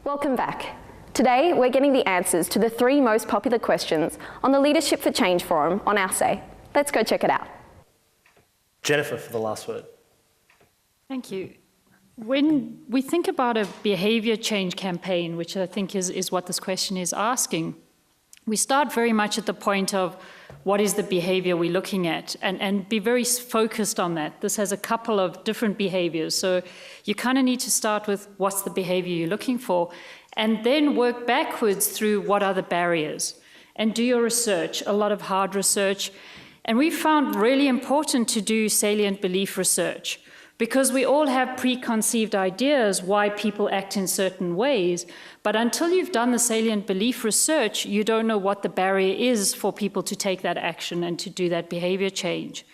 Welcome back. Today, we're getting the answers to the 3 most popular questions on the Leadership for Change forum on Our Say. Let's go check it out. Jennifer for the last word. Thank you. When we think about a behaviour change campaign, which I think is what this question is asking, we start very much at the point of what is the behaviour we're looking at, and be very focused on that. This has a couple of different behaviours, so you kind of need to start with what's the behaviour you're looking for, and then work backwards through what are the barriers, and do your research, a lot of hard research. And we found really important to do salient belief research, because we all have preconceived ideas why people act in certain ways, but until you've done the salient belief research, you don't know what the barrier is for people to take that action and to do that behavior change.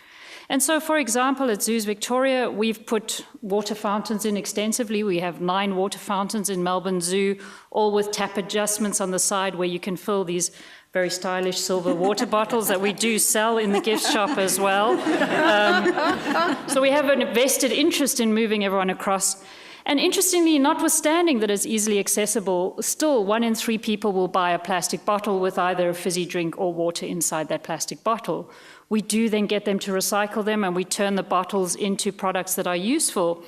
And so, for example, at Zoos Victoria, we've put water fountains in extensively. We have 9 water fountains in Melbourne Zoo, all with tap adjustments on the side where you can fill these very stylish silver water bottles that we do sell in the gift shop as well. So we have a vested interest in moving everyone across. And interestingly, notwithstanding that it's easily accessible, still 1 in 3 people will buy a plastic bottle with either a fizzy drink or water inside that plastic bottle. We do then get them to recycle them, and we turn the bottles into products that are useful.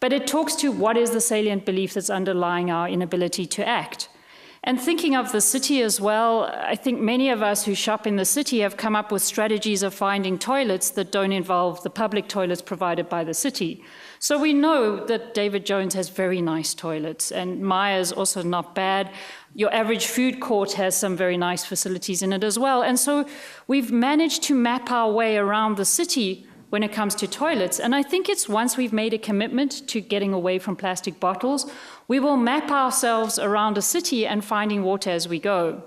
But it talks to what is the salient belief that's underlying our inability to act. And thinking of the city as well, I think many of us who shop in the city have come up with strategies of finding toilets that don't involve the public toilets provided by the city. So we know that David Jones has very nice toilets, and Myers also not bad. Your average food court has some very nice facilities in it as well. And so we've managed to map our way around the city when it comes to toilets. And I think it's once we've made a commitment to getting away from plastic bottles, we will map ourselves around a city and finding water as we go.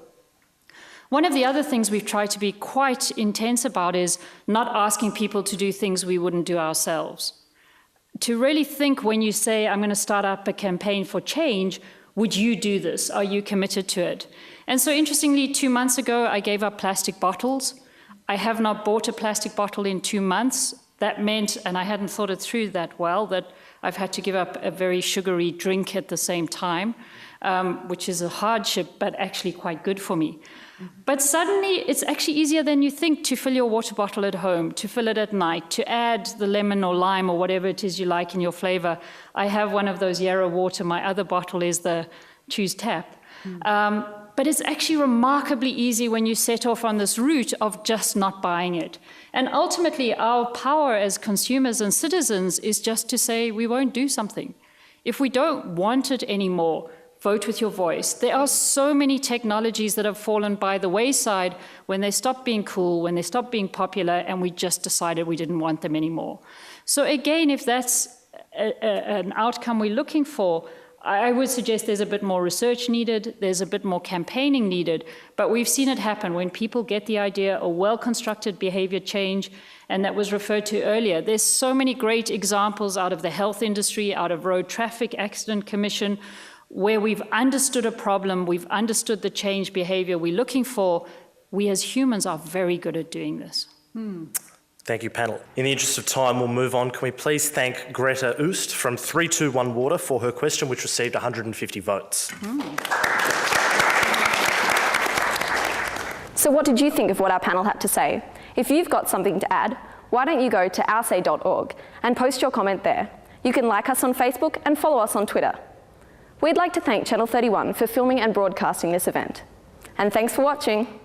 One of the other things we've tried to be quite intense about is not asking people to do things we wouldn't do ourselves. To really think when you say, I'm going to start up a campaign for change, would you do this? Are you committed to it? And so interestingly, 2 months ago, I gave up plastic bottles. I have not bought a plastic bottle in 2 months. That meant, and I hadn't thought it through that well, that I've had to give up a very sugary drink at the same time, which is a hardship, but actually quite good for me. But suddenly, it's actually easier than you think to fill your water bottle at home, to fill it at night, to add the lemon or lime or whatever it is you like in your flavor. I have one of those Yarra water. My other bottle is the Choose Tap. But it's actually remarkably easy when you set off on this route of just not buying it. And ultimately, our power as consumers and citizens is just to say we won't do something. If we don't want it anymore, vote with your voice. There are so many technologies that have fallen by the wayside when they stopped being cool, when they stopped being popular, and we just decided we didn't want them anymore. So again, if that's an outcome we're looking for, I would suggest there's a bit more research needed, there's a bit more campaigning needed, but we've seen it happen when people get the idea, a well-constructed behavior change, and that was referred to earlier. There's so many great examples out of the health industry, out of Road Traffic Accident Commission, where we've understood a problem, we've understood the change behavior we're looking for. We as humans are very good at doing this. Thank you, panel. In the interest of time, we'll move on. Can we please thank Greta Oost from 321 Water for her question, which received 150 votes. So what did you think of what our panel had to say? If you've got something to add, why don't you go to oursay.org and post your comment there. You can like us on Facebook and follow us on Twitter. We'd like to thank Channel 31 for filming and broadcasting this event. And thanks for watching.